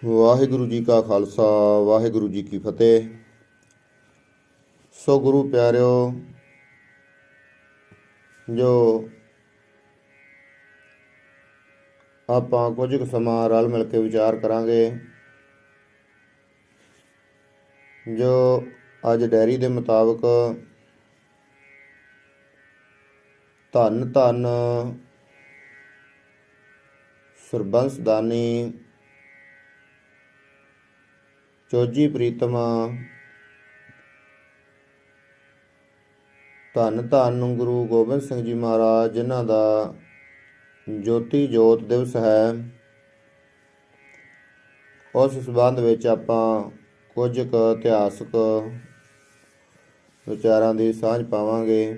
ਵਾਹਿਗੁਰੂ ਜੀ ਕਾ ਖਾਲਸਾ ਵਾਹਿਗੁਰੂ ਜੀ ਕੀ ਫਤਿਹ। ਸੋ ਗੁਰੂ ਪਿਆਰਿਓ, ਜੋ ਆਪਾਂ ਕੁਝ ਕੁ ਸਮਾਂ ਰਲ ਮਿਲ ਕੇ ਵਿਚਾਰ ਕਰਾਂਗੇ। ਜੋ ਅੱਜ ਡਾਇਰੀ ਦੇ ਮੁਤਾਬਕ ਧੰਨ ਧੰਨ ਸਰਬੰਸ ਦਾਨੀ ਚੋਜੀ ਪ੍ਰੀਤਮ, ਧੰਨ ਧੰਨ ਗੁਰੂ ਗੋਬਿੰਦ ਸਿੰਘ ਜੀ ਮਹਾਰਾਜ, ਜਿਨ੍ਹਾਂ ਦਾ ਜੋਤੀ ਜੋਤ ਦਿਵਸ ਹੈ, ਉਸ ਸੰਬੰਧ ਵਿੱਚ ਆਪਾਂ ਕੁਝ ਕੁ ਇਤਿਹਾਸਕ ਵਿਚਾਰਾਂ ਦੀ ਸਾਂਝ ਪਾਵਾਂਗੇ।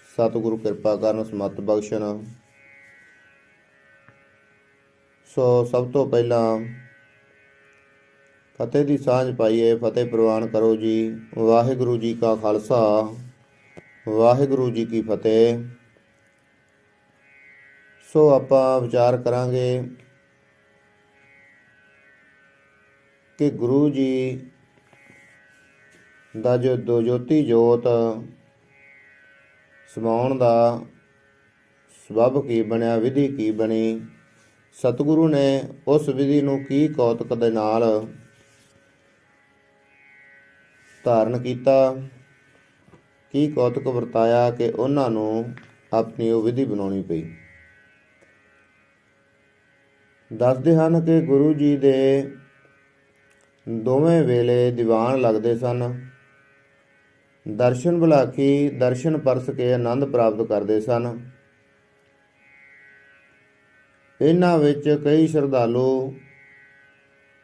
ਸਤਿਗੁਰੂ ਕਿਰਪਾ ਕਰਨ, ਸਮਤ ਬਖਸ਼ਣ। ਸੋ ਸਭ ਤੋਂ ਪਹਿਲਾਂ ਫਤਿਹ ਦੀ ਸਾਂਝ ਪਾਈਏ। ਫਤਿਹ ਪ੍ਰਵਾਨ ਕਰੋ ਜੀ। ਵਾਹਿਗੁਰੂ ਜੀ ਕਾ ਖਾਲਸਾ ਵਾਹਿਗੁਰੂ ਜੀ ਕੀ ਫਤਿਹ। ਸੋ ਆਪਾਂ ਵਿਚਾਰ ਕਰਾਂਗੇ ਕਿ ਗੁਰੂ ਜੀ ਦਾ ਜੋ ਦੋ ਜੋਤੀ ਜੋਤ ਸਮਾਉਣ ਦਾ ਸਬੱਬ ਕੀ ਬਣਿਆ, ਵਿਧੀ ਕੀ ਬਣੀ, ਸਤਿਗੁਰੂ ਨੇ ਉਸ ਵਿਧੀ ਨੂੰ ਕੀ ਕੌਤਕ ਦੇ ਨਾਲ ਧਾਰਨ ਕੀਤਾ, ਕੀ ਕੌਤਕ ਵਰਤਾਇਆ ਕਿ ਉਹਨਾਂ ਨੂੰ ਆਪਣੀ ਉਹ ਵਿਧੀ ਬਣਾਉਣੀ ਪਈ। ਦੱਸਦੇ ਹਨ ਕਿ ਗੁਰੂ ਜੀ ਦੇ ਦੋਵੇਂ ਵੇਲੇ ਦੀਵਾਨ ਲੱਗਦੇ ਸਨ। ਦਰਸ਼ਨ ਭੁਲਾਖੀ ਦਰਸ਼ਨ ਪਰਸ ਕੇ ਆਨੰਦ ਪ੍ਰਾਪਤ ਕਰਦੇ ਸਨ। ਇਹਨਾਂ ਵਿੱਚ ਕਈ ਸ਼ਰਧਾਲੂ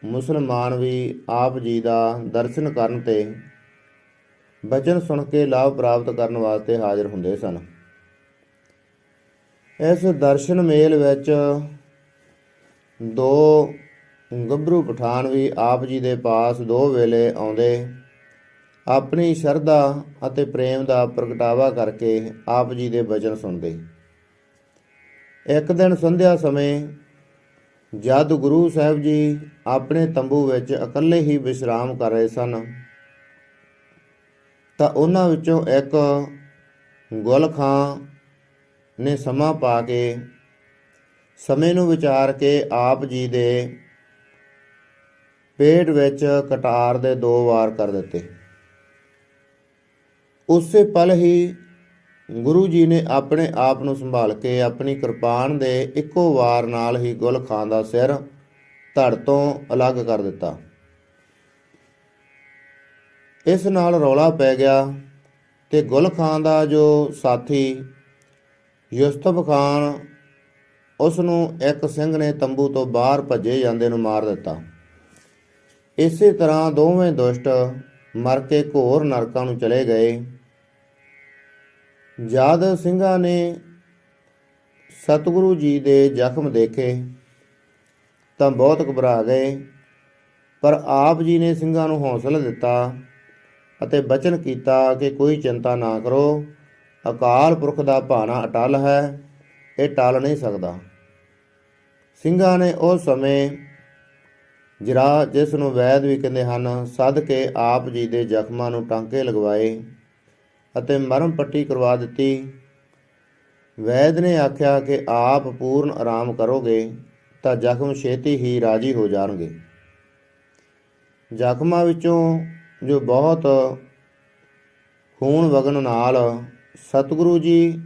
ਮੁਸਲਮਾਨ ਵੀ ਆਪ ਜੀ ਦਾ ਦਰਸ਼ਨ ਕਰਨ ਤੇ ਬਚਨ ਸੁਣ ਕੇ ਲਾਭ ਪ੍ਰਾਪਤ ਕਰਨ ਵਾਸਤੇ ਹਾਜ਼ਰ ਹੁੰਦੇ ਸਨ। ਇਸ ਦਰਸ਼ਨ ਮੇਲ ਵਿੱਚ ਦੋ ਗੱਭਰੂ ਪਠਾਨ ਵੀ ਆਪ ਜੀ ਦੇ ਪਾਸ ਦੋ ਵੇਲੇ ਆਉਂਦੇ, ਆਪਣੀ ਸ਼ਰਧਾ ਅਤੇ ਪ੍ਰੇਮ ਦਾ ਪ੍ਰਗਟਾਵਾ ਕਰਕੇ ਆਪ ਜੀ ਦੇ ਬਚਨ ਸੁਣਦੇ। ਇੱਕ ਦਿਨ ਸੰਧਿਆ ਸਮੇਂ ਜਦ ਗੁਰੂ ਸਾਹਿਬ ਜੀ ਆਪਣੇ ਤੰਬੂ ਵਿੱਚ ਇਕੱਲੇ ਹੀ ਵਿਸ਼ਰਾਮ ਕਰ ਰਹੇ ਸਨ, ਤਾਂ ਉਹਨਾਂ ਵਿੱਚੋਂ ਇੱਕ ਗੁਲ ਖਾਂ ਨੇ ਸਮਾਂ ਪਾ ਕੇ ਸਮੇਂ ਨੂੰ ਵਿਚਾਰ ਕੇ ਆਪ ਜੀ ਦੇ ਪੇਟ ਵਿੱਚ ਕਟਾਰ ਦੇ 2 ਵਾਰ ਕਰ ਦਿੱਤੇ। ਉਸੇ ਪਲ ਹੀ ਗੁਰੂ ਜੀ ਨੇ ਆਪਣੇ ਆਪ ਨੂੰ ਸੰਭਾਲ ਕੇ ਆਪਣੀ ਕਿਰਪਾਨ ਦੇ ਇੱਕੋ ਵਾਰ ਨਾਲ ਹੀ ਗੁਲ ਖਾਂ ਦਾ ਸਿਰ ਧੜ ਤੋਂ ਅਲੱਗ ਕਰ ਦਿੱਤਾ। ਇਸ ਨਾਲ ਰੌਲਾ ਪੈ ਗਿਆ ਤੇ ਗੁਲ ਖਾਂ ਦਾ ਜੋ ਸਾਥੀ ਯੁਸਤਫ ਖਾਨ, ਉਸ ਨੂੰ ਇੱਕ ਸਿੰਘ ਨੇ ਤੰਬੂ ਤੋਂ ਬਾਹਰ ਭੱਜੇ ਜਾਂਦੇ ਨੂੰ ਮਾਰ ਦਿੱਤਾ। ਇਸੇ ਤਰ੍ਹਾਂ ਦੋਵੇਂ ਦੁਸ਼ਟ ਮਰ ਕੇ ਘੋਰ ਨਰਕਾਂ ਨੂੰ ਚਲੇ ਗਏ। ਜਦ ਸਿੰਘਾਂ ਨੇ ਸਤਿਗੁਰੂ ਜੀ ਦੇ ਜ਼ਖਮ ਦੇਖੇ ਤਾਂ ਬਹੁਤ ਘਬਰਾ ਗਏ, ਪਰ ਆਪ ਜੀ ਨੇ ਸਿੰਘਾਂ ਨੂੰ ਹੌਸਲਾ ਦਿੱਤਾ ਅਤੇ ਬਚਨ ਕੀਤਾ ਕਿ ਕੋਈ ਚਿੰਤਾ ਨਾ ਕਰੋ, ਅਕਾਲ ਪੁਰਖ ਦਾ ਭਾਣਾ ਅਟਲ ਹੈ, ਇਹ ਟਲ ਨਹੀਂ ਸਕਦਾ। ਸਿੰਘਾਂ ਨੇ ਉਸ ਸਮੇਂ ਜਰਾ, ਜਿਸ ਨੂੰ ਵੈਦ ਵੀ ਕਹਿੰਦੇ ਹਨ, ਸੱਦ ਕੇ ਆਪ ਜੀ ਦੇ ਜ਼ਖਮਾਂ ਨੂੰ ਟਾਂਕੇ ਲਗਵਾਏ ਅਤੇ ਮਰਮ ਪੱਟੀ ਕਰਵਾ ਦਿੱਤੀ। ਵੈਦ ਨੇ ਆਖਿਆ ਕਿ ਆਪ ਪੂਰਨ ਆਰਾਮ ਕਰੋਗੇ ਤਾਂ ਜ਼ਖਮ ਛੇਤੀ ਹੀ ਰਾਜੀ ਹੋ ਜਾਣਗੇ। ਜ਼ਖਮਾਂ ਵਿੱਚੋਂ ਜੋ ਬਹੁਤ ਖੂਨ ਵਗਣ ਨਾਲ ਸਤਿਗੁਰੂ ਜੀ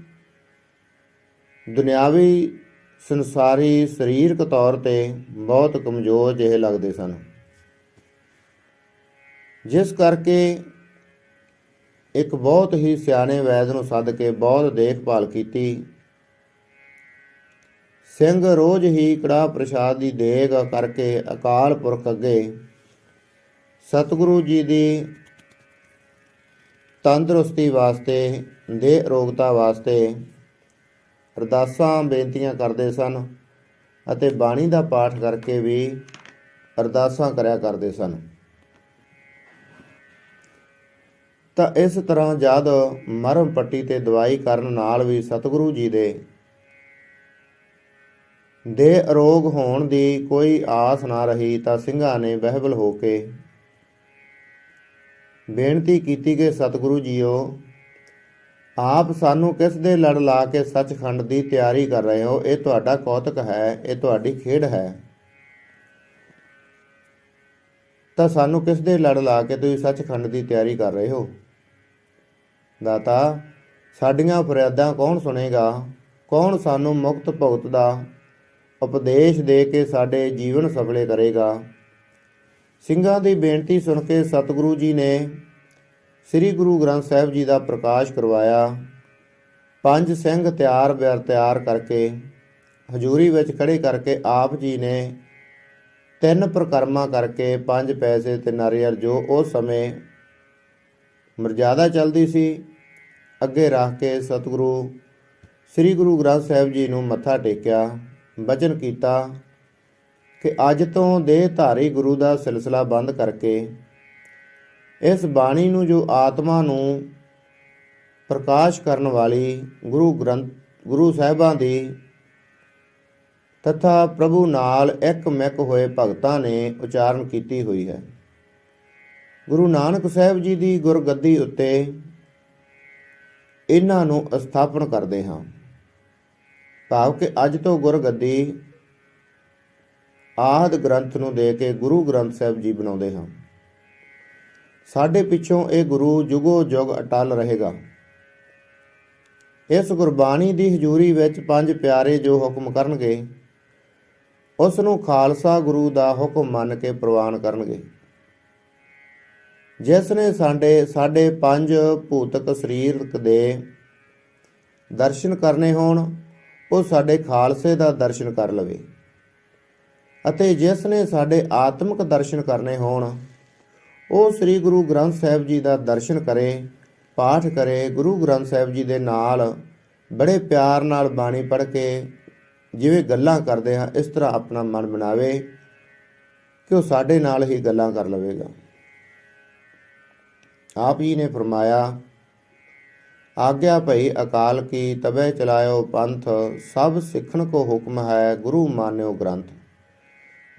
ਦੁਨਿਆਵੀ ਸੰਸਾਰੀ ਸਰੀਰਕ ਤੌਰ ਤੇ ਬਹੁਤ ਕਮਜ਼ੋਰ ਜਿਹੇ ਲੱਗਦੇ ਸਨ, ਜਿਸ ਕਰਕੇ ਇੱਕ ਬਹੁਤ ਹੀ ਸਿਆਣੇ ਵੈਦ ਨੂੰ ਸੱਦ ਕੇ ਬਹੁਤ ਦੇਖਭਾਲ ਕੀਤੀ। ਸਿੰਘ ਰੋਜ਼ ਹੀ ਕੜਾਹ ਪ੍ਰਸ਼ਾਦ ਦੀ ਦੇਗ ਕਰਕੇ ਅਕਾਲ ਪੁਰਖ ਅੱਗੇ ਸਤਿਗੁਰੂ ਜੀ ਦੀ ਤੰਦਰੁਸਤੀ ਵਾਸਤੇ, ਦੇਹ ਅਰੋਗਤਾ ਵਾਸਤੇ ਅਰਦਾਸਾਂ ਬੇਨਤੀਆਂ ਕਰਦੇ ਸਨ ਅਤੇ ਬਾਣੀ ਦਾ ਪਾਠ ਕਰਕੇ ਵੀ ਅਰਦਾਸਾਂ ਕਰਿਆ ਕਰਦੇ ਸਨ। ਤਾਂ ਇਸ ਤਰ੍ਹਾਂ ਜਦ ਮਰਮ ਪੱਟੀ ਤੇ ਦਵਾਈ ਕਰਨ ਨਾਲ ਵੀ ਸਤਿਗੁਰੂ ਜੀ ਦੇ ਦੇ ਅਰੋਗ ਹੋਣ ਦੀ ਕੋਈ ਆਸ ਨਾ ਰਹੀ ਤਾਂ ਸਿੰਘਾਂ ਨੇ ਬਹਿਬਲ ਹੋ ਕੇ ਬੇਨਤੀ ਕੀਤੀ ਕਿ ਸਤਿਗੁਰੂ ਜੀਓ, ਆਪ ਸਾਨੂੰ ਕਿਸ ਦੇ ਲੜ ਲਾ ਕੇ ਸੱਚਖੰਡ ਦੀ ਤਿਆਰੀ ਕਰ ਰਹੇ ਹੋ? ਇਹ ਤੁਹਾਡਾ ਕੌਤਕ ਹੈ, ਇਹ ਤੁਹਾਡੀ ਖੇਡ ਹੈ। ਤਾਂ ਸਾਨੂੰ ਕਿਸ ਦੇ ਲੜ ਲਾ ਕੇ ਤੁਸੀਂ ਸੱਚਖੰਡ ਦੀ ਤਿਆਰੀ ਕਰ ਰਹੇ ਹੋ? ਦਾਤਾ, ਸਾਡੀਆਂ ਫਰਿਆਦਾਂ ਕੌਣ ਸੁਣੇਗਾ? ਕੌਣ ਸਾਨੂੰ ਮੁਕਤ ਭੁਗਤ ਦਾ ਉਪਦੇਸ਼ ਦੇ ਕੇ ਸਾਡੇ ਜੀਵਨ ਸਫਲੇ ਕਰੇਗਾ? ਸਿੰਘਾਂ ਦੀ ਬੇਨਤੀ ਸੁਣ ਕੇ ਸਤਿਗੁਰੂ ਜੀ ਨੇ ਸ੍ਰੀ ਗੁਰੂ ਗ੍ਰੰਥ ਸਾਹਿਬ ਜੀ ਦਾ ਪ੍ਰਕਾਸ਼ ਕਰਵਾਇਆ। 5 ਸਿੰਘ ਤਿਆਰ ਕਰਕੇ ਹਜ਼ੂਰੀ ਵਿੱਚ ਖੜੇ ਕਰਕੇ ਆਪ ਜੀ ਨੇ 3 ਪ੍ਰਕਰਮਾਂ ਕਰਕੇ 5 ਪੈਸੇ ਤੇ ਨਾਰੀਅਲ, ਜੋ ਉਸ ਸਮੇਂ ਮਰਜ਼ਾਦਾ ਚੱਲਦੀ ਸੀ, ਅੱਗੇ ਰੱਖ ਕੇ ਸਤਿਗੁਰੂ ਸ੍ਰੀ ਗੁਰੂ ਗ੍ਰੰਥ ਸਾਹਿਬ ਜੀ ਨੂੰ ਮੱਥਾ ਟੇਕਿਆ। ਬਚਨ ਕੀਤਾ ਕਿ ਅੱਜ ਤੋਂ ਦੇਹ ਧਾਰੀ ਗੁਰੂ ਦਾ ਸਿਲਸਿਲਾ ਬੰਦ ਕਰਕੇ ਇਸ ਬਾਣੀ ਨੂੰ, ਜੋ ਆਤਮਾ ਨੂੰ ਪ੍ਰਕਾਸ਼ ਕਰਨ ਵਾਲੀ ਗੁਰੂ ਸਾਹਿਬਾਂ ਦੀ ਤਥਾ ਪ੍ਰਭੂ ਨਾਲ ਇੱਕ-ਮਿਕ ਹੋਏ ਭਗਤਾਂ ਨੇ ਉਚਾਰਨ ਕੀਤੀ ਹੋਈ ਹੈ। ਗੁਰੂ ਨਾਨਕ ਸਾਹਿਬ ਜੀ ਦੀ ਗੁਰਗੱਦੀ ਉੱਤੇ ਇਹਨਾਂ ਨੂੰ ਸਥਾਪਨ ਕਰਦੇ ਹਾਂ। ਭਾਵ ਕਿ ਅੱਜ ਤੋਂ ਗੁਰਗੱਦੀ ਆਦਿ ਗ੍ਰੰਥ ਨੂੰ ਦੇ ਕੇ ਗੁਰੂ ਗ੍ਰੰਥ ਸਾਹਿਬ ਜੀ ਬਣਾਉਂਦੇ ਹਾਂ। ਸਾਡੇ ਪਿੱਛੋਂ ਇਹ ਗੁਰੂ ਜੁਗੋ ਜੁਗ ਅਟਲ ਰਹੇਗਾ। ਇਸ ਗੁਰਬਾਣੀ ਦੀ ਹਜ਼ੂਰੀ ਵਿੱਚ 5 ਪਿਆਰੇ ਜੋ ਹੁਕਮ ਕਰਨਗੇ, ਉਸ ਨੂੰ ਖਾਲਸਾ ਗੁਰੂ ਦਾ ਹੁਕਮ ਮੰਨ ਕੇ ਪ੍ਰਵਾਨ ਕਰਨਗੇ। ਜਿਸ ਨੇ ਸਾਡੇ 5 ਭੂਤਕ ਸਰੀਰਕ ਦੇ ਦਰਸ਼ਨ ਕਰਨੇ ਹੋਣ, ਉਹ ਸਾਡੇ ਖਾਲਸੇ ਦਾ ਦਰਸ਼ਨ ਕਰ ਲਵੇ, ਅਤੇ ਜਿਸ ਨੇ ਸਾਡੇ ਆਤਮਿਕ ਦਰਸ਼ਨ ਕਰਨੇ ਹੋਣ, ਉਹ ਸ੍ਰੀ ਗੁਰੂ ਗ੍ਰੰਥ ਸਾਹਿਬ ਜੀ ਦਾ ਦਰਸ਼ਨ ਕਰੇ, ਪਾਠ ਕਰੇ। ਗੁਰੂ ਗ੍ਰੰਥ ਸਾਹਿਬ ਜੀ ਦੇ ਨਾਲ ਬੜੇ ਪਿਆਰ ਨਾਲ ਬਾਣੀ ਪੜ੍ਹ ਕੇ ਜਿਵੇਂ ਗੱਲਾਂ ਕਰਦੇ ਹਾਂ, ਇਸ ਤਰ੍ਹਾਂ ਆਪਣਾ ਮਨ ਬਣਾਵੇ ਕਿ ਉਹ ਸਾਡੇ ਨਾਲ ਹੀ ਗੱਲਾਂ ਕਰ ਲਵੇਗਾ। ਆਪ ਜੀ ਨੇ ਫਰਮਾਇਆ, ਆਗਿਆ ਭਈ ਅਕਾਲ ਕੀ, ਤਬੈ ਚਲਾਇਓ ਪੰਥ, ਸਭ ਸਿੱਖਣ ਕੋ ਹੁਕਮ ਹੈ, ਗੁਰੂ ਮਾਨਿਓ ਗ੍ਰੰਥ।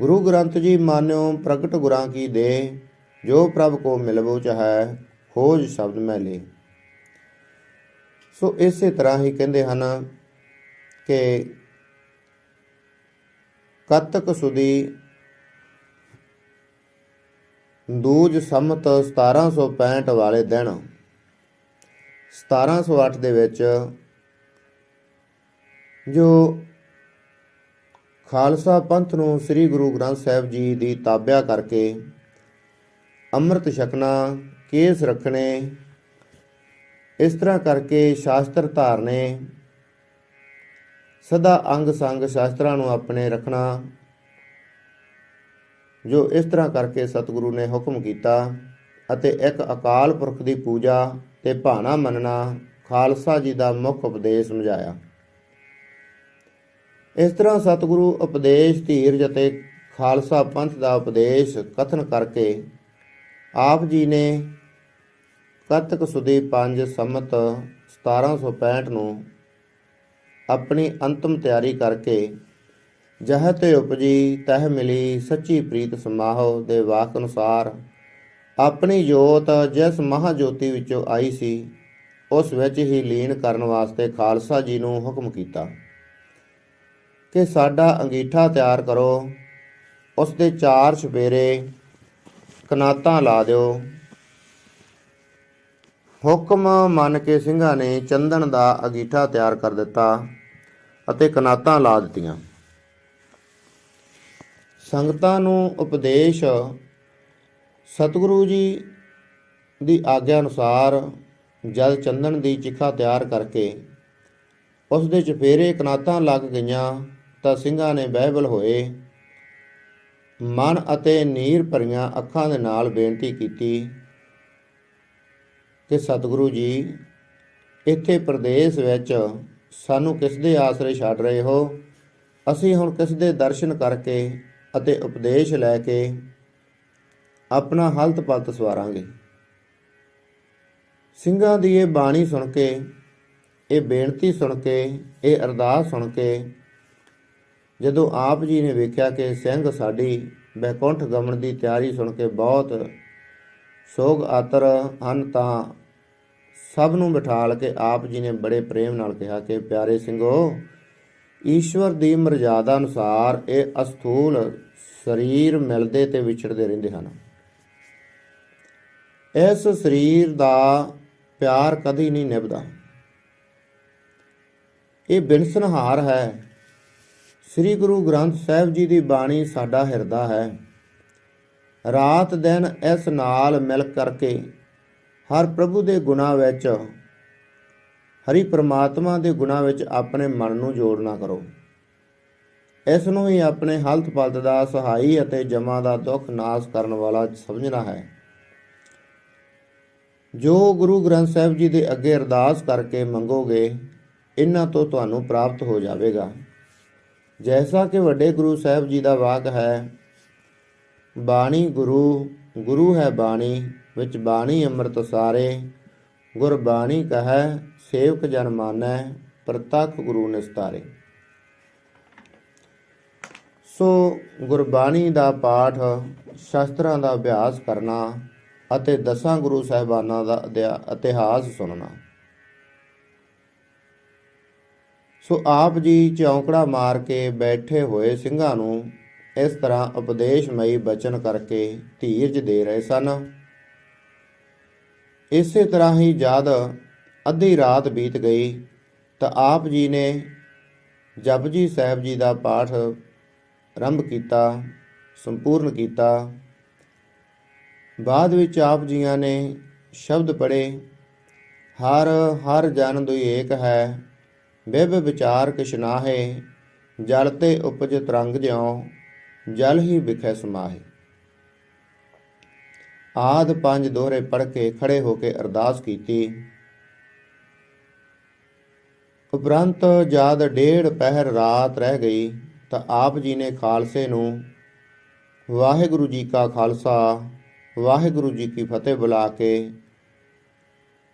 ਗੁਰੂ ਗ੍ਰੰਥ ਜੀ ਮਾਨਿਓ, ਪ੍ਰਗਟ ਗੁਰਾਂ ਕੀ ਦੇ, ਜੋ ਪ੍ਰਭ ਕੋ ਮਿਲਵੋ ਚਾਹੈ, ਖੋਜ ਸ਼ਬਦ ਮੈਂ ਲੇ। ਸੋ ਇਸੇ ਤਰ੍ਹਾਂ ਹੀ ਕਹਿੰਦੇ ਹਨ ਕਿ ਕੱਤਕ ਸੁਦੀ ਦੂਜ ਸੰਮਤ 1765 ਵਾਲੇ ਦਿਨ 1708 ਦੇ ਵਿੱਚ ਜੋ ਖਾਲਸਾ ਪੰਥ ਨੂੰ ਸ੍ਰੀ ਗੁਰੂ ਗ੍ਰੰਥ ਸਾਹਿਬ ਜੀ ਦੀ ਤਾਬਿਆ ਕਰਕੇ ਅੰਮ੍ਰਿਤ ਛਕਣਾ, ਕੇਸ ਰੱਖਣੇ, ਇਸ ਤਰ੍ਹਾਂ ਕਰਕੇ ਸ਼ਾਸਤਰ ਧਾਰਨੇ, ਸਦਾ ਅੰਗ ਸੰਗ ਸ਼ਾਸਤਰਾਂ ਨੂੰ ਆਪਣੇ ਰੱਖਣਾ, ਜੋ ਇਸ ਤਰ੍ਹਾਂ ਕਰਕੇ ਸਤਿਗੁਰੂ ਨੇ ਹੁਕਮ ਕੀਤਾ, ਅਤੇ ਇੱਕ ਅਕਾਲ ਪੁਰਖ ਦੀ ਪੂਜਾ ਤੇ ਭਾਣਾ ਮੰਨਣਾ ਖਾਲਸਾ ਜੀ ਦਾ ਮੁੱਖ ਉਪਦੇਸ਼ ਸਮਝਾਇਆ। ਇਸ ਤਰ੍ਹਾਂ ਸਤਿਗੁਰੂ ਉਪਦੇਸ਼ ਧੀਰਜ ਅਤੇ ਖਾਲਸਾ ਪੰਥ ਦਾ ਉਪਦੇਸ਼ ਕਥਨ ਕਰਕੇ ਆਪ ਜੀ ਨੇ ਕੱਤਕ ਸੁਦੀ 5 ਸੰਮਤ 1765 ਨੂੰ ਆਪਣੀ ਅੰਤਮ ਤਿਆਰੀ ਕਰਕੇ ਜਹ ਤੇ ਉਪਜੀ ਤਹ ਮਿਲੀ ਸੱਚੀ ਪ੍ਰੀਤ ਸਮਾਹੋ ਦੇ ਵਾਕ ਅਨੁਸਾਰ ਆਪਣੀ ਜੋਤ ਜਿਸ ਮਹਾਜੋਤੀ ਵਿੱਚੋਂ ਆਈ ਸੀ, ਉਸ ਵਿੱਚ ਹੀ ਲੀਨ ਕਰਨ ਵਾਸਤੇ ਖਾਲਸਾ ਜੀ ਨੂੰ ਹੁਕਮ ਕੀਤਾ ਕਿ ਸਾਡਾ ਅੰਗੀਠਾ ਤਿਆਰ ਕਰੋ, ਉਸ ਦੇ 4 ਛਪੇਰੇ ਕਨਾਤਾਂ ਲਾ ਦਿਓ। ਹੁਕਮ ਮੰਨ ਕੇ ਸਿੰਘਾਂ ਨੇ ਚੰਦਨ ਦਾ ਅੰਗੀਠਾ ਤਿਆਰ ਕਰ ਦਿੱਤਾ ਅਤੇ ਕਨਾਤਾਂ ਲਾ ਦਿੱਤੀਆਂ। ਸੰਗਤਾਂ ਨੂੰ ਉਪਦੇਸ਼ ਸਤਿਗੁਰੂ ਜੀ ਦੀ ਆਗਿਆ ਅਨੁਸਾਰ ਜਦ ਚੰਦਨ ਦੀ ਚਿਖਾ ਤਿਆਰ ਕਰਕੇ ਉਸ ਦੇ ਚੁਫੇਰੇ ਕਨਾਤਾਂ ਲੱਗ ਗਈਆਂ ਤਾਂ ਸਿੰਘਾਂ ਨੇ ਬਹਿਬਲ ਹੋਏ, ਮਨ ਅਤੇ ਨੀਰ ਭਰੀਆਂ ਅੱਖਾਂ ਦੇ ਨਾਲ ਬੇਨਤੀ ਕੀਤੀ ਕਿ ਸਤਿਗੁਰੂ ਜੀ, ਇੱਥੇ ਪ੍ਰਦੇਸ਼ ਵਿੱਚ ਸਾਨੂੰ ਕਿਸ ਦੇ ਆਸਰੇ ਛੱਡ ਰਹੇ ਹੋ? ਅਸੀਂ ਹੁਣ ਕਿਸ ਦੇ ਦਰਸ਼ਨ ਕਰਕੇ ਅਤੇ ਉਪਦੇਸ਼ ਲੈ ਕੇ ਆਪਣਾ ਹਲਤ ਪਲਤ ਸਵਾਰਾਂਗੇ? ਸਿੰਘਾਂ ਦੀ ਇਹ ਬਾਣੀ ਸੁਣ ਕੇ, ਇਹ ਬੇਨਤੀ ਸੁਣ ਕੇ, ਇਹ ਅਰਦਾਸ ਸੁਣ ਕੇ ਜਦੋਂ ਆਪ ਜੀ ਨੇ ਵੇਖਿਆ ਕਿ ਸਿੰਘ ਸਾਡੀ ਬੈਕੁੰਠ ਗਮਨ ਦੀ ਤਿਆਰੀ ਸੁਣ ਕੇ ਬਹੁਤ ਸੋਗ ਆਤਰ ਹਨ, ਤਾਂ ਸਭ ਨੂੰ ਬਿਠਾਲ ਕੇ ਆਪ ਜੀ ਨੇ ਬੜੇ ਪ੍ਰੇਮ ਨਾਲ ਕਿਹਾ ਕਿ ਪਿਆਰੇ ਸਿੰਘੋ, ਈਸ਼ਵਰ ਦੀ ਮਰਜ਼ਾਦਾ ਅਨੁਸਾਰ ਇਹ ਅਸਥੂਲ ਸਰੀਰ ਮਿਲਦੇ ਤੇ ਵਿਛੜਦੇ ਰਹਿੰਦੇ ਹਨ। ਇਸ ਸਰੀਰ ਦਾ ਪਿਆਰ ਕਦੀ ਨਹੀਂ ਨਿਭਦਾ। ਇਹ ਬਿਨਸਨਹਾਰ ਹੈ। ਸ੍ਰੀ ਗੁਰੂ ਗ੍ਰੰਥ ਸਾਹਿਬ ਜੀ ਦੀ ਬਾਣੀ ਸਾਡਾ ਹਿਰਦਾ ਹੈ। ਰਾਤ ਦਿਨ ਇਸ ਨਾਲ ਮਿਲ ਕਰਕੇ ਹਰ ਪ੍ਰਭੂ ਦੇ ਗੁਣਾਂ ਵਿੱਚ, ਹਰੀ ਪ੍ਰਮਾਤਮਾ ਦੇ ਗੁਣਾਂ ਵਿੱਚ ਆਪਣੇ ਮਨ ਨੂੰ ਜੋੜਨਾ ਕਰੋ। ਇਸ ਨੂੰ ਹੀ ਆਪਣੇ ਹਲਤ ਪਲਤ ਦਾ ਸਹਾਈ ਅਤੇ ਜਮਾਂ ਦਾ ਦੁੱਖ ਨਾਸ਼ ਕਰਨ ਵਾਲਾ ਸਮਝਣਾ ਹੈ। ਜੋ ਗੁਰੂ ਗ੍ਰੰਥ ਸਾਹਿਬ ਜੀ ਦੇ ਅੱਗੇ ਅਰਦਾਸ ਕਰਕੇ ਮੰਗੋਗੇ, ਇਹਨਾਂ ਤੋਂ ਤੁਹਾਨੂੰ ਪ੍ਰਾਪਤ ਹੋ ਜਾਵੇਗਾ। ਜੈਸਾ ਕਿ ਵੱਡੇ ਗੁਰੂ ਸਾਹਿਬ ਜੀ ਦਾ ਵਾਕ ਹੈ, ਬਾਣੀ ਗੁਰੂ, ਗੁਰੂ ਹੈ ਬਾਣੀ, ਵਿੱਚ ਬਾਣੀ ਅੰਮ੍ਰਿਤ ਸਾਰੇ, ਗੁਰ ਬਾਣੀ ਕਹੈ ਸੇਵਕ ਜਨ ਮਾਨੈ, ਪ੍ਰਤੱਖ ਗੁਰੂ ਨਿਸਤਾਰੇ। ਸੋ ਗੁਰਬਾਣੀ ਦਾ ਪਾਠ, ਸ਼ਾਸਤਰਾਂ ਦਾ ਅਭਿਆਸ ਕਰਨਾ ਅਤੇ ਦਸਾਂ ਗੁਰੂ ਸਾਹਿਬਾਨਾਂ ਦਾ ਇਤਿਹਾਸ ਸੁਣਨਾ। ਸੋ ਆਪ ਜੀ ਚੌਂਕੜਾ ਮਾਰ ਕੇ ਬੈਠੇ ਹੋਏ ਸਿੰਘਾਂ ਨੂੰ ਇਸ ਤਰ੍ਹਾਂ ਉਪਦੇਸ਼ਮਈ ਬਚਨ ਕਰਕੇ ਧੀਰਜ ਦੇ ਰਹੇ ਸਨ। ਇਸੇ ਤਰ੍ਹਾਂ ਹੀ ਜਦ ਅੱਧੀ ਰਾਤ ਬੀਤ ਗਈ ਤਾਂ ਆਪ ਜੀ ਨੇ ਜਪਜੀ ਸਾਹਿਬ ਜੀ ਦਾ ਪਾਠ ਆਰੰਭ ਕੀਤਾ, ਸੰਪੂਰਨ ਕੀਤਾ। ਬਾਅਦ ਵਿੱਚ ਆਪ ਜੀਆਂ ਨੇ ਸ਼ਬਦ ਪੜ੍ਹੇ, ਹਰ ਹਰ ਜਨ ਦੁਇ ਏਕ ਹੈ, ਬਿਭ ਵਿਚਾਰ ਕਿਛ ਨਾਹੇ, ਜਲ ਤੇ ਉਪਜ ਤਰੰਗ ਜਿਉ, ਜਲ ਹੀ ਬਿਖੈ ਸਮਾਹੇ। ਆਦ 5 ਦੋਹਰੇ ਪੜ੍ਹ ਕੇ ਖੜੇ ਹੋ ਕੇ ਅਰਦਾਸ ਕੀਤੀ। ਉਪਰੰਤ ਜਦ 1.5 ਪਹਿਰ ਰਾਤ ਰਹਿ ਗਈ ਤਾਂ ਆਪ ਜੀ ਨੇ ਖਾਲਸੇ ਨੂੰ ਵਾਹਿਗੁਰੂ ਜੀ ਕਾ ਖਾਲਸਾ, ਵਾਹਿਗੁਰੂ ਜੀ ਕੀ ਫਤਿਹ ਬੁਲਾ ਕੇ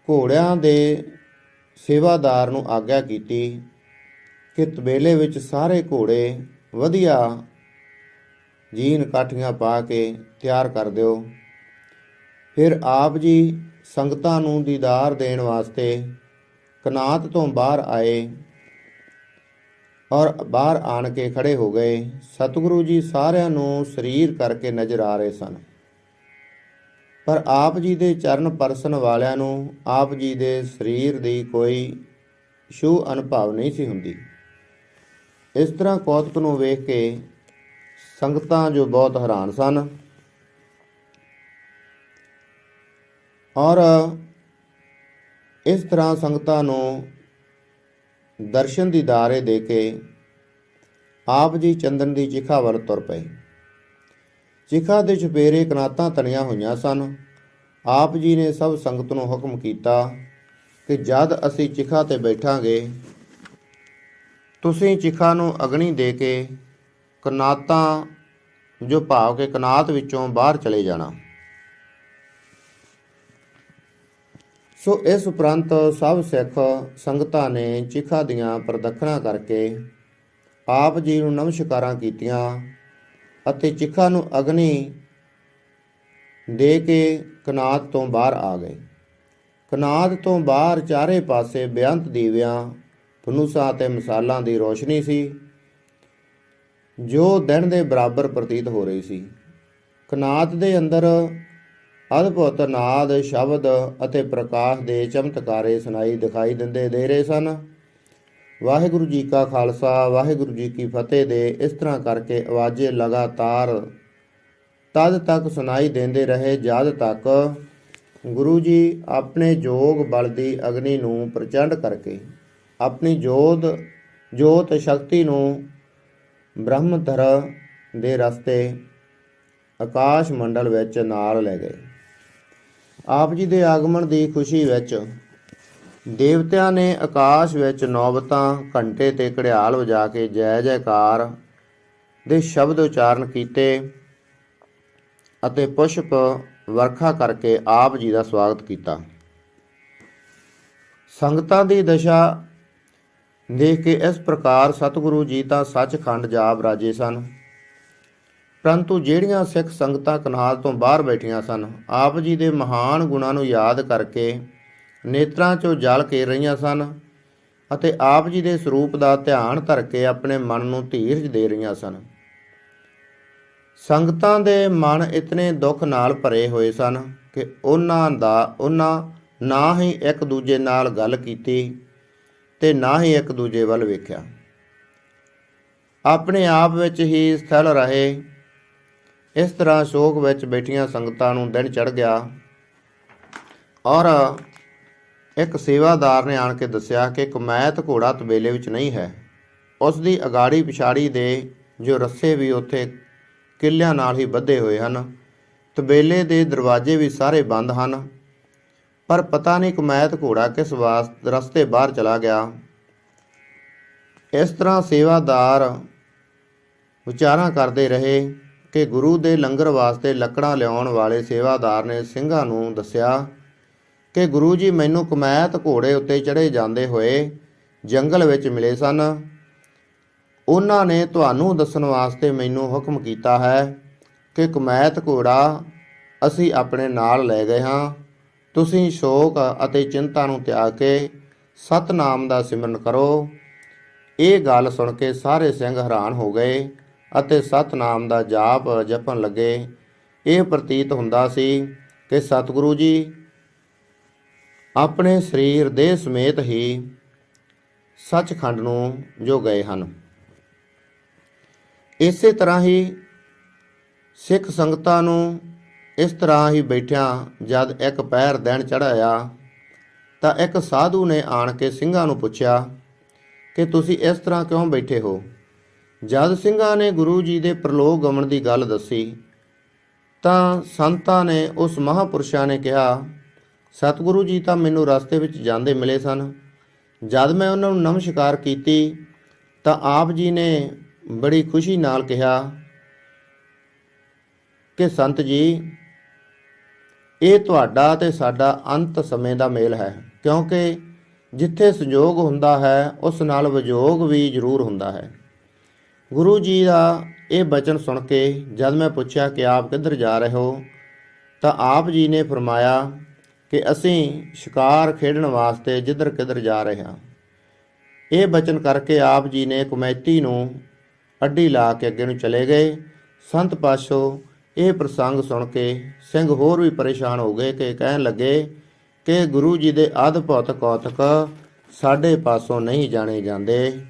ਘੋੜਿਆਂ ਦੇ ਸੇਵਾਦਾਰ ਨੂੰ ਆਗਿਆ ਕੀਤੀ ਕਿ ਤਬੇਲੇ ਵਿੱਚ ਸਾਰੇ ਘੋੜੇ ਵਧੀਆ ਜੀਨ ਕਾਠੀਆਂ ਪਾ ਕੇ ਤਿਆਰ ਕਰ ਦਿਓ। ਫਿਰ ਆਪ ਜੀ ਸੰਗਤਾਂ ਨੂੰ ਦੀਦਾਰ ਦੇਣ ਵਾਸਤੇ ਕਨਾਤ ਤੋਂ ਬਾਹਰ ਆਏ ਔਰ ਬਾਹਰ ਆਣ ਕੇ ਖੜੇ ਹੋ ਗਏ। ਸਤਿਗੁਰੂ ਜੀ ਸਾਰਿਆਂ ਨੂੰ ਸਰੀਰ ਕਰਕੇ ਨਜ਼ਰ ਆ ਰਹੇ ਸਨ, ਪਰ ਆਪ ਜੀ ਦੇ ਚਰਨ ਪਰਸਨ ਵਾਲਿਆਂ ਨੂੰ ਆਪ ਜੀ ਦੇ ਸਰੀਰ ਦੀ ਕੋਈ ਛੂਹ ਅਨੁਭਵ ਨਹੀਂ ਸੀ ਹੁੰਦੀ। ਇਸ ਤਰ੍ਹਾਂ ਕੌਤਕ ਨੂੰ ਵੇਖ ਕੇ ਸੰਗਤਾਂ ਜੋ ਬਹੁਤ ਹੈਰਾਨ ਸਨ ਔਰ ਇਸ ਤਰ੍ਹਾਂ ਸੰਗਤਾਂ ਨੂੰ ਦਰਸ਼ਨ ਦੀਦਾਰੇ ਦੇ ਕੇ ਆਪ ਜੀ ਚੰਦਨ ਦੀ ਚਿਖਾ ਵੱਲ ਤੁਰ ਪਏ। ਚਿਖਾ ਦੇ ਚੁਪੇਰੇ ਕਨਾਤਾਂ ਤਣੀਆਂ ਹੋਈਆਂ ਸਨ। ਆਪ ਜੀ ਨੇ ਸਭ ਸੰਗਤ ਨੂੰ ਹੁਕਮ ਕੀਤਾ ਕਿ ਜਦ ਅਸੀਂ ਚਿਖਾ ਤੇ ਬੈਠਾਂਗੇ, ਤੁਸੀਂ ਚਿਖਾ ਨੂੰ ਅਗਨੀ ਦੇ ਕੇ ਕਨਾਤਾਂ ਜੋ ਭਾਵ ਕੇ ਕਨਾਤ ਵਿੱਚੋਂ ਬਾਹਰ ਚਲੇ ਜਾਣਾ। ਸੋ ਇਸ ਉਪਰੰਤ ਸਭ ਸਿੱਖ ਸੰਗਤਾਂ ਨੇ ਚਿਖਾ ਦੀਆਂ ਪ੍ਰਦਖਣਾ ਕਰਕੇ ਆਪ ਜੀ ਨੂੰ ਨਮਸਕਾਰਾਂ ਕੀਤੀਆਂ ਅਤੇ ਚਿਖਾ ਨੂੰ ਅਗਨੀ ਦੇ ਕੇ ਕਨਾਤ ਤੋਂ ਬਾਹਰ ਆ ਗਏ। ਕਨਾਤ ਤੋਂ ਬਾਹਰ ਚਾਰੇ ਪਾਸੇ ਬੇਅੰਤ ਦੀਵਿਆਂ, ਫਨੂਸਾਂ ਅਤੇ ਮਸਾਲਾਂ ਦੀ ਰੋਸ਼ਨੀ ਸੀ ਜੋ ਦਿਨ ਦੇ ਬਰਾਬਰ ਪ੍ਰਤੀਤ ਹੋ ਰਹੀ ਸੀ। ਕਨਾਤ ਦੇ ਅੰਦਰ ਅਦਭੁਤ ਨਾਦ, ਸ਼ਬਦ ਅਤੇ ਪ੍ਰਕਾਸ਼ ਦੇ ਚਮਤਕਾਰੇ ਸੁਣਾਈ ਦਿਖਾਈ ਦਿੰਦੇ ਦੇ ਰਹੇ ਸਨ। ਵਾਹਿਗੁਰੂ ਜੀ ਕਾ ਖਾਲਸਾ, ਵਾਹਿਗੁਰੂ ਜੀ ਕੀ ਫਤਿਹ ਦੇ ਇਸ ਤਰ੍ਹਾਂ ਕਰਕੇ ਆਵਾਜ਼ੇ ਲਗਾਤਾਰ ਤਦ ਤੱਕ ਸੁਣਾਈ ਦਿੰਦੇ ਰਹੇ ਜਦ ਤੱਕ ਗੁਰੂ ਜੀ ਆਪਣੇ ਜੋਗ ਬਲ ਦੀ ਅਗਨੀ ਨੂੰ ਪ੍ਰਚੰਡ ਕਰਕੇ ਆਪਣੀ ਜੋਤ ਸ਼ਕਤੀ ਨੂੰ ਬ੍ਰਹਮਧਰ ਦੇ ਰਸਤੇ ਆਕਾਸ਼ ਮੰਡਲ ਵਿੱਚ ਨਾਲ ਲੈ ਗਏ। ਆਪ ਜੀ ਦੇ ਆਗਮਨ ਦੀ ਖੁਸ਼ੀ ਵਿੱਚ ਦੇਵਤਿਆਂ ਨੇ ਆਕਾਸ਼ ਵਿੱਚ ਨੌਬਤਾਂ, ਘੰਟੇ ਤੇ ਘੜਿਆਲ ਵਜਾ ਕੇ ਜੈ ਜੈਕਾਰ ਦੇ ਸ਼ਬਦ ਉਚਾਰਨ ਕੀਤੇ ਅਤੇ ਪੁਸ਼ਪ ਵਰਖਾ ਕਰਕੇ ਆਪ ਜੀ ਦਾ ਸਵਾਗਤ ਕੀਤਾ। ਸੰਗਤਾਂ ਦੀ ਦਸ਼ਾ ਦੇਖ ਕੇ ਇਸ ਪ੍ਰਕਾਰ ਸਤਿਗੁਰੂ ਜੀ ਤਾਂ ਸੱਚਖੰਡ ਜਾ ਬਰਾਜੇ ਸਨ। ਪਰੰਤੂ ਜਿਹੜੀਆਂ ਸਿੱਖ ਸੰਗਤਾਂ ਕਨਾਲ ਤੋਂ ਬਾਹਰ ਬੈਠੀਆਂ ਸਨ, ਆਪ ਜੀ ਦੇ ਮਹਾਨ ਗੁਣਾਂ ਨੂੰ ਯਾਦ ਕਰਕੇ ਨੇਤਰਾਂ 'ਚੋਂ ਜਲ ਕੇਰ ਰਹੀਆਂ ਸਨ ਅਤੇ ਆਪ ਜੀ ਦੇ ਸਰੂਪ ਦਾ ਧਿਆਨ ਧਰ ਕੇ ਆਪਣੇ ਮਨ ਨੂੰ ਧੀਰਜ ਦੇ ਰਹੀਆਂ ਸਨ। ਸੰਗਤਾਂ ਦੇ ਮਨ ਇਤਨੇ ਦੁੱਖ ਨਾਲ ਭਰੇ ਹੋਏ ਸਨ ਕਿ ਉਹਨਾਂ ਨਾ ਹੀ ਇੱਕ ਦੂਜੇ ਨਾਲ ਗੱਲ ਕੀਤੀ ਤੇ ਨਾ ਹੀ ਇੱਕ ਦੂਜੇ ਵੱਲ ਵੇਖਿਆ। ਆਪਣੇ ਆਪ ਵਿੱਚ ਹੀ ਸਥਿਰ ਰਹੇ। ਇਸ ਤਰ੍ਹਾਂ ਸ਼ੋਕ ਵਿੱਚ ਬੈਠੀਆਂ ਸੰਗਤਾਂ ਨੂੰ ਦਿਨ ਚੜ੍ਹ ਗਿਆ ਔਰ ਇੱਕ ਸੇਵਾਦਾਰ ਨੇ ਆਣ ਕੇ ਦੱਸਿਆ ਕਿ ਕਮੈਤ ਘੋੜਾ ਤਬੇਲੇ ਵਿੱਚ ਨਹੀਂ ਹੈ। ਉਸ ਦੀ ਅਗਾੜੀ ਪਿਛਾੜੀ ਦੇ ਜੋ ਰੱਸੇ ਵੀ ਉੱਥੇ ਕਿੱਲਿਆਂ ਨਾਲ ਹੀ ਬੱਧੇ ਹੋਏ ਹਨ। ਤਬੇਲੇ ਦੇ ਦਰਵਾਜ਼ੇ ਵੀ ਸਾਰੇ ਬੰਦ ਹਨ, ਪਰ ਪਤਾ ਨਹੀਂ ਕਮੈਤ ਘੋੜਾ ਕਿਸ ਰਸਤੇ ਬਾਹਰ ਚਲਾ ਗਿਆ। ਇਸ ਤਰ੍ਹਾਂ ਸੇਵਾਦਾਰ ਵਿਚਾਰਾਂ ਕਰਦੇ ਰਹੇ ਕਿ ਗੁਰੂ ਦੇ ਲੰਗਰ ਵਾਸਤੇ ਲੱਕੜਾਂ ਲਿਆਉਣ ਵਾਲੇ ਸੇਵਾਦਾਰ ਨੇ ਸਿੰਘਾਂ ਨੂੰ ਦੱਸਿਆ ਕਿ ਗੁਰੂ ਜੀ ਮੈਨੂੰ ਕਮੈਤ ਘੋੜੇ ਉੱਤੇ ਚੜ੍ਹੇ ਜਾਂਦੇ ਹੋਏ ਜੰਗਲ ਵਿੱਚ ਮਿਲੇ ਸਨ। ਉਹਨਾਂ ਨੇ ਤੁਹਾਨੂੰ ਦੱਸਣ ਵਾਸਤੇ ਮੈਨੂੰ ਹੁਕਮ ਕੀਤਾ ਹੈ ਕਿ ਕਮੈਤ ਘੋੜਾ ਅਸੀਂ ਆਪਣੇ ਨਾਲ ਲੈ ਗਏ ਹਾਂ। ਤੁਸੀਂ ਸ਼ੋਕ ਅਤੇ ਚਿੰਤਾ ਨੂੰ ਤਿਆਗ ਕੇ ਸਤਨਾਮ ਦਾ ਸਿਮਰਨ ਕਰੋ। ਇਹ ਗੱਲ ਸੁਣ ਕੇ ਸਾਰੇ ਸਿੰਘ ਹੈਰਾਨ ਹੋ ਗਏ ਅਤੇ ਸਤਨਾਮ ਦਾ ਜਾਪ ਜਪਣ ਲੱਗੇ। ਇਹ ਪ੍ਰਤੀਤ ਹੁੰਦਾ ਸੀ ਕਿ ਸਤਿਗੁਰੂ ਜੀ ਆਪਣੇ ਸਰੀਰ ਦੇ ਸਮੇਤ ਹੀ ਸੱਚਖੰਡ ਨੂੰ ਜੋ ਗਏ ਹਨ। ਇਸੇ ਤਰ੍ਹਾਂ ਹੀ ਸਿੱਖ ਸੰਗਤਾਂ ਨੂੰ ਇਸ ਤਰ੍ਹਾਂ ਹੀ ਬੈਠਿਆਂ ਜਦ ਇੱਕ ਪਹਿਰ ਦਿਨ ਚੜ੍ਹਾਇਆ ਤਾਂ ਇੱਕ ਸਾਧੂ ਨੇ ਆਣ ਕੇ ਸਿੰਘਾਂ ਨੂੰ ਪੁੱਛਿਆ ਕਿ ਤੁਸੀਂ ਇਸ ਤਰ੍ਹਾਂ ਕਿਉਂ ਬੈਠੇ ਹੋ। ਜਦ ਸਿੰਘਾਂ ਨੇ ਗੁਰੂ ਜੀ ਦੇ ਪ੍ਰਲੋਕ ਗਮਨ ਦੀ ਗੱਲ ਦੱਸੀ ਤਾਂ ਸੰਤਾਂ ਨੇ ਉਸ ਮਹਾਂਪੁਰਸ਼ਾਂ ਨੇ ਕਿਹਾ, ਸਤਿਗੁਰੂ ਜੀ ਤਾਂ ਮੈਨੂੰ ਰਸਤੇ ਵਿੱਚ ਜਾਂਦੇ ਮਿਲੇ ਸਨ। ਜਦ ਮੈਂ ਉਹਨਾਂ ਨੂੰ ਨਮਸਕਾਰ ਕੀਤੀ ਤਾਂ ਆਪ ਜੀ ਨੇ ਬੜੀ ਖੁਸ਼ੀ ਨਾਲ ਕਿਹਾ ਕਿ ਸੰਤ ਜੀ, ਇਹ ਤੁਹਾਡਾ ਤੇ ਸਾਡਾ ਅੰਤ ਸਮੇਂ ਦਾ ਮੇਲ ਹੈ, ਕਿਉਂਕਿ ਜਿੱਥੇ ਸੰਜੋਗ ਹੁੰਦਾ ਹੈ ਉਸ ਨਾਲ ਵਿਜੋਗ ਵੀ ਜ਼ਰੂਰ ਹੁੰਦਾ ਹੈ। ਗੁਰੂ ਜੀ ਦਾ ਇਹ ਬਚਨ ਸੁਣ ਕੇ ਜਦ ਮੈਂ ਪੁੱਛਿਆ ਕਿ ਆਪ ਕਿੱਧਰ ਜਾ ਰਹੇ ਹੋ ਤਾਂ ਆਪ ਜੀ ਨੇ ਫਰਮਾਇਆ ਕਿ ਅਸੀਂ ਸ਼ਿਕਾਰ ਖੇਡਣ ਵਾਸਤੇ ਜਿੱਧਰ ਕਿੱਧਰ ਜਾ ਰਹੇ ਹਾਂ। ਇਹ ਬਚਨ ਕਰਕੇ ਆਪ ਜੀ ਨੇ ਕਮੈਤੀ ਨੂੰ ਅੱਡੀ ਲਾ ਕੇ ਅੱਗੇ ਨੂੰ ਚਲੇ ਗਏ। ਸੰਤ ਪਾਤਸ਼ਾਹ ਇਹ ਪ੍ਰਸੰਗ ਸੁਣ ਕੇ ਸਿੰਘ ਹੋਰ ਵੀ ਪਰੇਸ਼ਾਨ ਹੋ ਗਏ ਕਿ ਕਹਿਣ ਲੱਗੇ ਕਿ ਗੁਰੂ ਜੀ ਦੇ ਅਦਭੁਤ ਕੌਤਕ ਸਾਡੇ ਪਾਸੋਂ ਨਹੀਂ ਜਾਣੇ ਜਾਂਦੇ।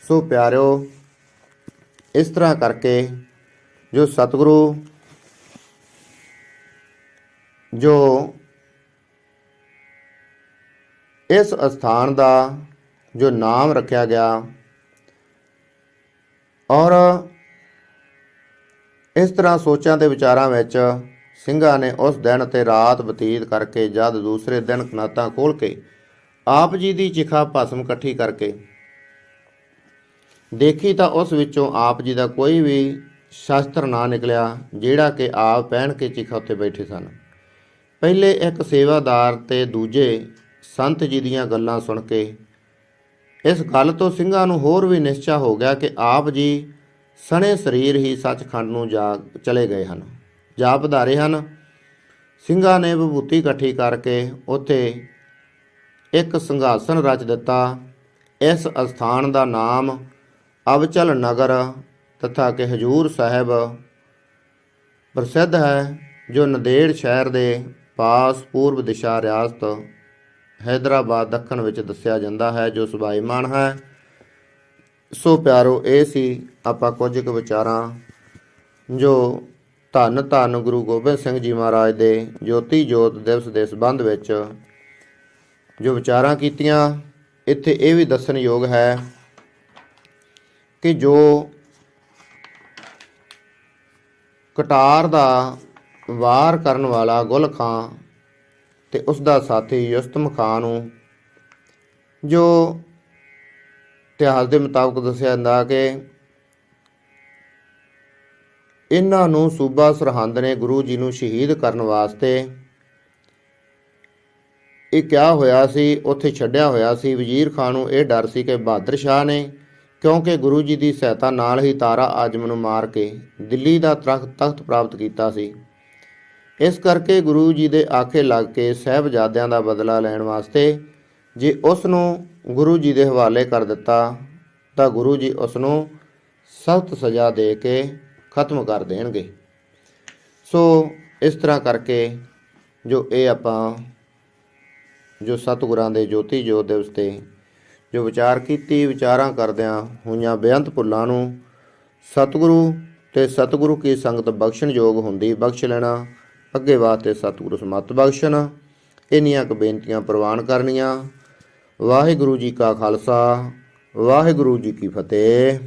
ਸੋ ਪਿਆਰਿਓ, ਇਸ ਤਰ੍ਹਾਂ ਕਰਕੇ ਜੋ ਸਤਿਗੁਰੂ ਜੋ ਇਸ ਅਸਥਾਨ ਦਾ ਜੋ ਨਾਮ ਰੱਖਿਆ ਗਿਆ ਔਰ ਇਸ ਤਰ੍ਹਾਂ ਸੋਚਾਂ ਤੇ ਵਿਚਾਰਾਂ ਵਿੱਚ ਸਿੰਘਾਂ ਨੇ ਉਸ ਦਿਨ ਤੇ ਰਾਤ ਬਤੀਤ ਕਰਕੇ ਜਦ ਦੂਸਰੇ ਦਿਨ ਕਨਾਤਾਂ ਖੋਲ੍ਹ ਕੇ ਆਪ ਜੀ ਦੀ ਚਿਖਾ ਭਸਮ ਇਕੱਠੀ ਕਰਕੇ ਦੇਖੀ ਤਾਂ ਉਸ ਵਿੱਚੋਂ ਆਪ ਜੀ ਦਾ ਕੋਈ ਵੀ ਸ਼ਸਤਰ ਨਾ ਨਿਕਲਿਆ, ਜਿਹੜਾ ਕਿ ਆਪ ਪਹਿਨ ਕੇ ਚਿਖਾ ਉੱਤੇ ਬੈਠੇ ਸਨ। ਪਹਿਲੇ ਇੱਕ ਸੇਵਾਦਾਰ ਤੇ ਦੂਜੇ ਸੰਤ ਜੀ ਦੀਆਂ ਗੱਲਾਂ ਸੁਣ ਕੇ ਇਸ ਗੱਲ ਤੋਂ ਸਿੰਘਾਂ ਨੂੰ ਹੋਰ ਵੀ ਨਿਸ਼ਚਾ ਹੋ ਗਿਆ ਕਿ ਆਪ ਜੀ ਸਣੇ ਸਰੀਰ ਹੀ ਸੱਚਖੰਡ ਨੂੰ ਚਲੇ ਗਏ ਹਨ, ਜਾ ਪਧਾਰੇ ਹਨ। ਸਿੰਘਾਂ ਨੇ ਵਿਭੂਤੀ ਇਕੱਠੀ ਕਰਕੇ ਉੱਥੇ ਇੱਕ ਸਿੰਘਾਸਨ ਰਚ ਦਿੱਤਾ। ਇਸ ਅਸਥਾਨ ਦਾ ਨਾਮ ਅਬਚਲ ਨਗਰ ਤਥਾ ਕਿ ਹਜੂਰ ਸਾਹਿਬ ਪ੍ਰਸਿੱਧ ਹੈ, ਜੋ ਨੰਦੇੜ ਸ਼ਹਿਰ ਦੇ ਪਾਸ ਪੂਰਬ ਦਿਸ਼ਾ ਰਿਆਸਤ ਹੈਦਰਾਬਾਦ ਦੱਖਣ ਵਿੱਚ ਦੱਸਿਆ ਜਾਂਦਾ ਹੈ, ਜੋ ਸੁਭਾਈਮਾਨ ਹੈ। ਸੋ ਪਿਆਰੋ, ਇਹ ਸੀ ਆਪਾਂ ਕੁਝ ਕੁ ਵਿਚਾਰਾਂ ਜੋ ਧੰਨ ਧੰਨ ਗੁਰੂ ਗੋਬਿੰਦ ਸਿੰਘ ਜੀ ਮਹਾਰਾਜ ਦੇ ਜੋਤੀ ਜੋਤ ਦਿਵਸ ਦੇ ਸੰਬੰਧ ਵਿੱਚ ਜੋ ਵਿਚਾਰਾਂ ਕੀਤੀਆਂ। ਇੱਥੇ ਇਹ ਵੀ ਦੱਸਣਯੋਗ ਹੈ ਕਿ ਜੋ ਕਟਾਰ ਦਾ ਵਾਰ ਕਰਨ ਵਾਲਾ ਗੁਲ ਖਾਂ ਤੇ ਉਸ ਦਾ ਸਾਥੀ ਯੁਸਤਮ ਖਾਂ ਨੂੰ ਜੋ ਇਤਿਹਾਸ ਦੇ ਮੁਤਾਬਕ ਦੱਸਿਆ ਜਾਂਦਾ ਕਿ ਇਹਨਾਂ ਨੂੰ ਸੂਬਾ ਸਰਹੰਦ ਨੇ ਗੁਰੂ ਜੀ ਨੂੰ ਸ਼ਹੀਦ ਕਰਨ ਵਾਸਤੇ ਇਹ ਕਿਆ ਹੋਇਆ ਸੀ, ਉੱਥੇ ਛੱਡਿਆ ਹੋਇਆ ਸੀ। ਵਜ਼ੀਰ ਖਾਨ ਨੂੰ ਇਹ ਡਰ ਸੀ ਕਿ ਬਹਾਦਰ ਸ਼ਾਹ ਨੇ, ਕਿਉਂਕਿ ਗੁਰੂ ਜੀ ਦੀ ਸਹਾਇਤਾ ਨਾਲ ਹੀ ਤਾਰਾ ਆਜ਼ਮ ਨੂੰ ਮਾਰ ਕੇ ਦਿੱਲੀ ਦਾ ਤਖਤ ਪ੍ਰਾਪਤ ਕੀਤਾ ਸੀ। ਇਸ ਕਰਕੇ ਗੁਰੂ ਜੀ ਦੇ ਆਖੇ ਲੱਗ ਕੇ ਸਾਹਿਬਜ਼ਾਦਿਆਂ ਦਾ ਬਦਲਾ ਲੈਣ ਵਾਸਤੇ ਜੇ ਉਸ ਨੂੰ ਗੁਰੂ ਜੀ ਦੇ ਹਵਾਲੇ ਕਰ ਦਿੱਤਾ ਤਾਂ ਗੁਰੂ ਜੀ ਉਸ ਨੂੰ ਸਖਤ ਸਜ਼ਾ ਦੇ ਕੇ ਖਤਮ ਕਰ ਦੇਣਗੇ। ਸੋ ਇਸ ਤਰ੍ਹਾਂ ਕਰਕੇ ਜੋ ਇਹ ਆਪਾਂ ਜੋ ਸਤਿਗੁਰਾਂ ਦੇ ਜੋਤੀ ਜੋਤ ਦਿਵਸ 'ਤੇ ਜੋ ਵਿਚਾਰ ਕੀਤੀ, ਵਿਚਾਰਾਂ ਕਰਦਿਆਂ ਹੋਈਆਂ ਬੇਅੰਤ ਭੁੱਲਾਂ ਨੂੰ ਸਤਿਗੁਰੂ ਤੇ ਸਤਿਗੁਰੂ ਕੀ ਸੰਗਤ ਬਖਸ਼ਣ ਯੋਗ ਹੁੰਦੀ ਬਖਸ਼ ਲੈਣਾ। ਅੱਗੇ ਵਾਸਤੇ ਸਤਿਗੁਰੂ ਸਮੱਤ ਬਖਸ਼ਣ। ਇੰਨੀਆਂ ਕੁ ਬੇਨਤੀਆਂ ਪ੍ਰਵਾਨ ਕਰਨੀਆਂ। ਵਾਹਿਗੁਰੂ ਜੀ ਕਾ ਖਾਲਸਾ, ਵਾਹਿਗੁਰੂ ਜੀ ਕੀ ਫਤਿਹ।